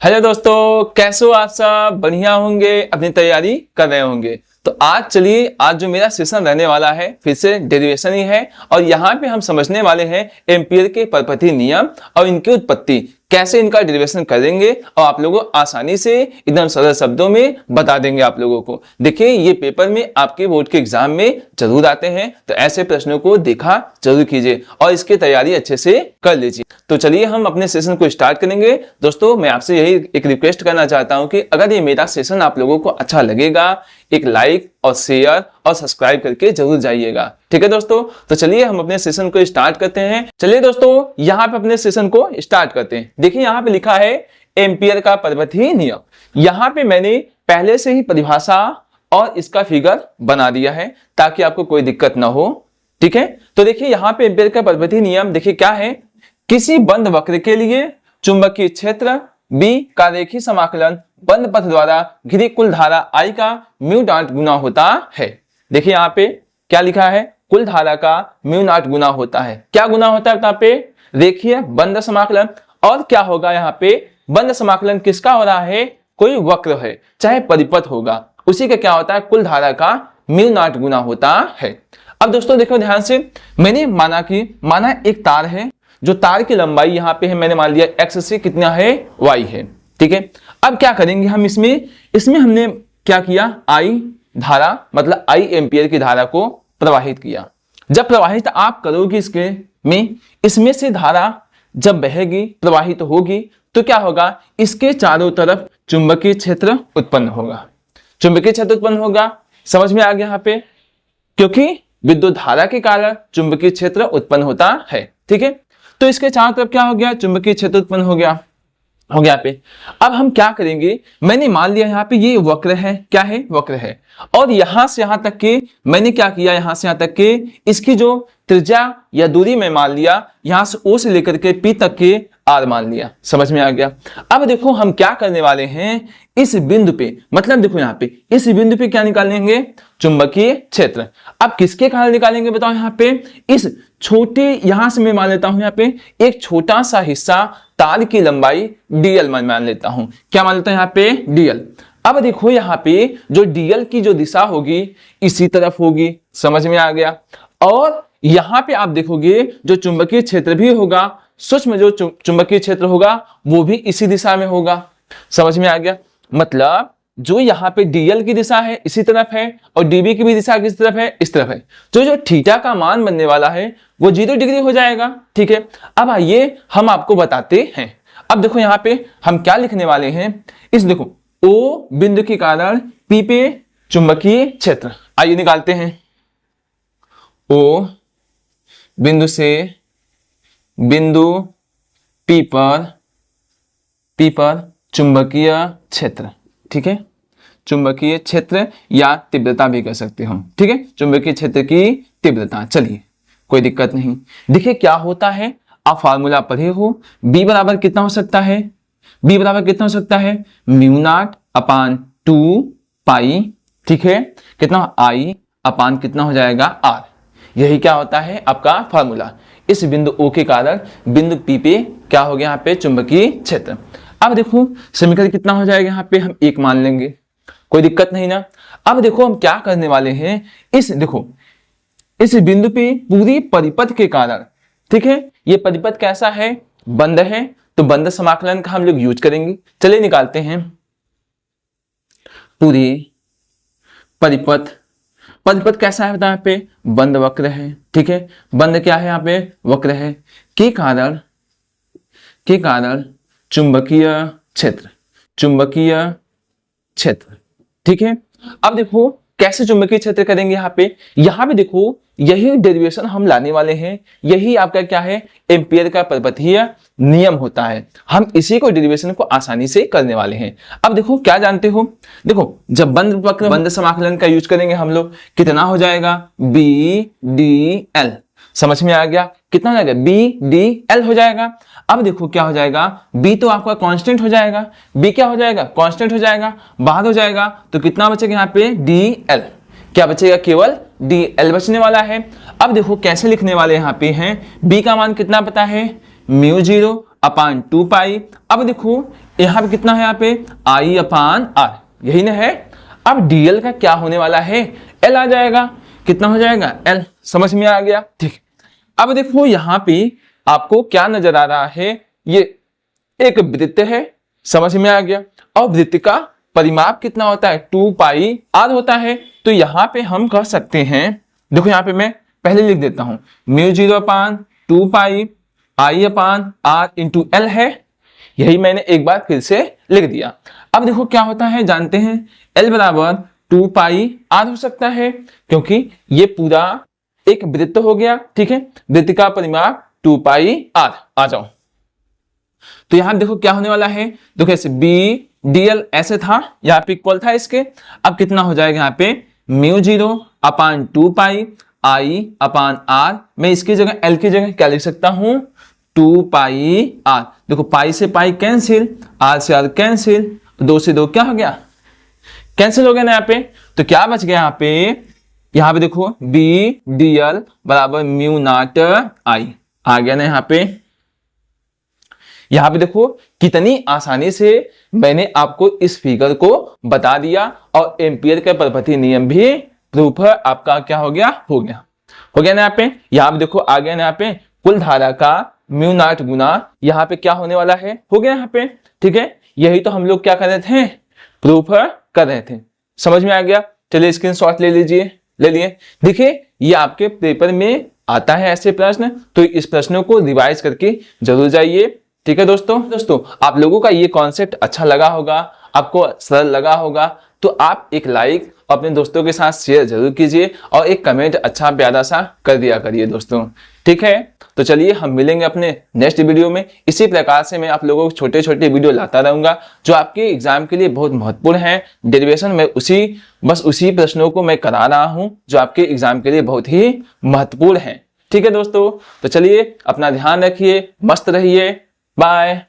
Hello दोस्तों, कैसे हो आप सब? बढ़िया होंगे, अपनी तैयारी कर रहे होंगे। तो आज जो मेरा सेशन रहने वाला है फिर से डेरिवेशन ही है और यहाँ पे हम समझने वाले हैं एम्पियर के परपथी नियम और इनकी उत्पत्ति, कैसे इनका डेरिवेशन करेंगे और आप लोगों को आसानी से एकदम सरल शब्दों में बता देंगे आप लोगों को। देखिए, ये पेपर में आपके बोर्ड के एग्जाम में जरूर आते हैं, तो ऐसे प्रश्नों को देखा जरूर कीजिए और इसकी तैयारी अच्छे से कर लीजिए। तो चलिए हम अपने सेशन को स्टार्ट करेंगे। दोस्तों, मैं आपसे यही एक रिक्वेस्ट करना चाहता हूं कि अगर ये मेरा सेशन आप लोगों को अच्छा लगेगा, एक लाइक और शेयर और सब्सक्राइब करके जरूर जाइएगा। ठीक है दोस्तों, तो चलिए हम अपने सेशन को स्टार्ट करते हैं। चलिए दोस्तों, यहाँ पे अपने सेशन को स्टार्ट करते हैं। देखिए, यहाँ पे लिखा है एम्पियर का परपथी नियम। यहाँ पे मैंने पहले से ही परिभाषा और इसका फिगर बना दिया है ताकि आपको कोई दिक्कत ना हो। ठीक है, तो देखिए यहाँ पे एम्पियर का परपथी नियम देखिए क्या है। किसी बंद वक्र के लिए चुंबकीय क्षेत्र B का रेखीय समाकलन बंद पथ द्वारा घिरी कुल धारा I का म्यू नॉट गुना होता है। देखिए यहाँ पे क्या लिखा है, कुल धारा का म्यू नॉट गुना होता है। क्या गुना होता है यहाँ पे? रेखीय बंद समाकलन। और क्या होगा यहाँ पे? बंद समाकलन किसका हो रहा है? कोई वक्र है, चाहे परिपथ होगा, उसी का क्या होता है? कुल धारा का म्यू नॉट गुना होता है। अब दोस्तों देखो ध्यान से, मैंने माना एक तार है, जो तार की लंबाई यहाँ पे है, मैंने मान लिया x से कितना है, y है। ठीक है, अब क्या करेंगे हम इसमें हमने क्या किया, I धारा मतलब I एम्पियर की धारा को प्रवाहित किया। जब प्रवाहित आप करोगे इसमें से धारा जब बहेगी, प्रवाहित होगी, तो क्या होगा, इसके चारों तरफ चुंबकीय क्षेत्र उत्पन्न होगा। चुंबकीय क्षेत्र उत्पन्न होगा, समझ में आ गया यहाँ पे? क्योंकि विद्युत धारा के कारण चुंबकीय क्षेत्र उत्पन्न होता है। ठीक है, तो इसके चारों तरफ क्या हो गया, चुंबकीय क्षेत्र उत्पन्न हो गया पे। अब हम क्या करेंगे, मैंने मान लिया यहाँ पे ये वक्र है, क्या है, वक्र है, और यहां से यहां तक के मैंने क्या किया, यहां से यहां तक के इसकी जो त्रिज्या या दूरी में मान लिया, यहां से O से लेकर के P तक के R मान लिया। समझ में आ गया? अब देखो हम क्या करने वाले हैं, इस बिंदु पे, मतलब देखो यहाँ पे इस बिंदु पे क्या निकालेंगे, चुंबकीय क्षेत्र। अब किसके कारण निकालेंगे बताओ? यहाँ पे इस छोटे, यहां से मैं मान लेता हूं यहाँ पे एक छोटा सा हिस्सा तार की लंबाई dl मान लेता हूं। क्या मान लेता हूं यहाँ पे? dl। अब देखो यहाँ पे जो dl की जो दिशा होगी इसी तरफ होगी। समझ में आ गया? और यहां पे आप देखोगे जो चुंबकीय क्षेत्र भी होगा, सूक्ष्म जो चुंबकीय क्षेत्र होगा वो भी इसी दिशा में होगा। समझ में आ गया? मतलब जो यहाँ पे dl की दिशा है इसी तरफ है और db की भी दिशा किस तरफ है, इस तरफ है। तो जो थीटा का मान बनने वाला है वो 0 डिग्री हो जाएगा। ठीक है, अब आइए हम आपको बताते हैं। अब देखो यहाँ पे हम क्या लिखने वाले हैं, इस देखो O बिंदु के कारण P पे चुंबकीय क्षेत्र, आइए निकालते हैं। O बिंदु से बिंदु P पर चुंबकीय क्षेत्र। ठीक है, चुंबकीय क्षेत्र या तीव्रता भी कह सकते हो। ठीक है, चुंबकीय क्षेत्र की तीव्रता। चलिए, कोई दिक्कत नहीं। देखिए क्या होता है, आप फार्मूला पढ़े हो, B बराबर कितना हो सकता है, B बराबर कितना हो सकता है, म्यू नॉट अपान 2 पाई। ठीक है, कितना I अपान कितना हो जाएगा, R। यही क्या होता है आपका फार्मूला। इस बिंदु O के कारण बिंदु P पे क्या हो गया, यहाँ पे चुंबकीय क्षेत्र। अब देखो समीकरण कितना हो जाएगा, यहाँ पे हम 1 मान लेंगे, कोई दिक्कत नहीं ना। अब देखो हम क्या करने वाले हैं, इस बिंदु पे पूरी परिपथ के कारण, ठीक है, ये परिपथ कैसा है, बंद है, तो बंद समाकलन का हम लोग यूज करेंगे। चलिए निकालते हैं। पूरी परिपथ कैसा है यहाँ पे, बंद वक्र है। ठीक है, बंद क्या है, यहाँ पे वक्र है, के कारण चुंबकीय क्षेत्र। ठीक है, अब देखो कैसे चुंबकीय क्षेत्र करेंगे। यहाँ पे देखो यही डेरिवेशन हम लाने वाले हैं, यही आपका क्या है, एम्पियर का परपथीय नियम होता है। हम इसी को डेरिवेशन को आसानी से करने वाले हैं। अब देखो क्या जानते हो, देखो जब बंद वक्र बंद समाकलन का यूज करेंगे हम लोग, कितना हो जाएगा, BDL। समझ में आ गया? कितना हो जाएगा, BDL हो जाएगा। अब देखो क्या हो जाएगा, B तो आपका कांस्टेंट हो जाएगा, B क्या हो जाएगा, कांस्टेंट हो जाएगा, बाहर हो जाएगा, तो कितना बचेगा यहाँ पे, DL। क्या बचेगा, केवल DL बचने वाला है। अब देखो कैसे लिखने वाले यहाँ पे हैं, B का मान कितना पता है, म्यू 0 अपान 2 पाई। अब देखो यहाँ पे कितना है, यहाँ पे I अपान आर, यही ना है। अब dl का क्या होने वाला है, L आ जाएगा। कितना हो जाएगा, L। समझ में आ गया, ठीक। अब देखो यहाँ पे आपको क्या नजर आ रहा है, ये एक वृत्त है, समझ में आ गया। और वृत्त का परिमाप कितना होता है, 2 पाई r होता है। तो यहाँ पे हम कह सकते हैं, देखो यहाँ पे मैं पहले लिख देता हूं, mu 0 upon 2 pi I upon r into L है। यही मैंने एक बार फिर से लिख दिया। अब देखो क्या होता है, जानते हैं, L बराबर 2 पाई r हो सकता है, क्योंकि ये पूरा एक वृत्त हो गया, ठीक है। वृत्त का परिमाप 2 पाई r। आ जाओ, तो यहां देखो क्या होने वाला है, देखो ऐसे b dl ऐसे था, यहाँ पे इक्वल था इसके। अब कितना हो जाएगा, यहाँ पे mu 0 upon 2 pi I upon r। मैं इसकी जगह L की जगह क्या लिख सकता हूं, 2 पाई r। देखो पाई से पाई कैंसिल, r से r कैंसिल, 2 से 2 क्या हो गया, कैंसिल हो गया ना यहाँ पे। तो क्या बच गया यहाँ पे देखो b dl बराबर म्यू नॉट I आ गया ना यहाँ पे। यहाँ पे देखो कितनी आसानी से मैंने आपको इस फिगर को बता दिया, और एम्पियर के परपति नियम भी प्रूफ आपका क्या हो गया ना यहाँ पे। यहाँ पे देखो आ गया ना यहाँ पे, कुल धारा का म्यू नॉट गुना यहाँ पे क्या होने वाला है, हो गया यहाँ पे, ठीक है। यही तो हम लोग क्या कर रहे थे, प्रूफ कर रहे थे। समझ में आ गया, चलिए स्क्रीनशॉट ले लीजिए, ले लिए। देखिए ये आपके पेपर में आता है ऐसे प्रश्न, तो इस प्रश्नों को रिवाइज करके जरूर जाइए, ठीक है दोस्तों। आप लोगों का ये कॉन्सेप्ट अच्छा लगा होगा, आपको सरल लगा होगा, तो आप एक लाइक अपने दोस्तों के साथ शेयर जरूर कीजिए, और एक कमेंट अच्छा प्यारा सा कर दिया करिए दोस्तों, ठीक है। तो चलिए हम मिलेंगे अपने नेक्स्ट वीडियो में। इसी प्रकार से मैं आप लोगों को छोटे छोटे वीडियो लाता रहूंगा, जो आपके एग्जाम के लिए बहुत महत्वपूर्ण है। डेरिवेशन में बस उसी प्रश्नों को मैं करा रहा हूं, जो आपके एग्जाम के लिए बहुत ही महत्वपूर्ण है, ठीक है दोस्तों। तो चलिए अपना ध्यान रखिए, मस्त रहिए, बाय।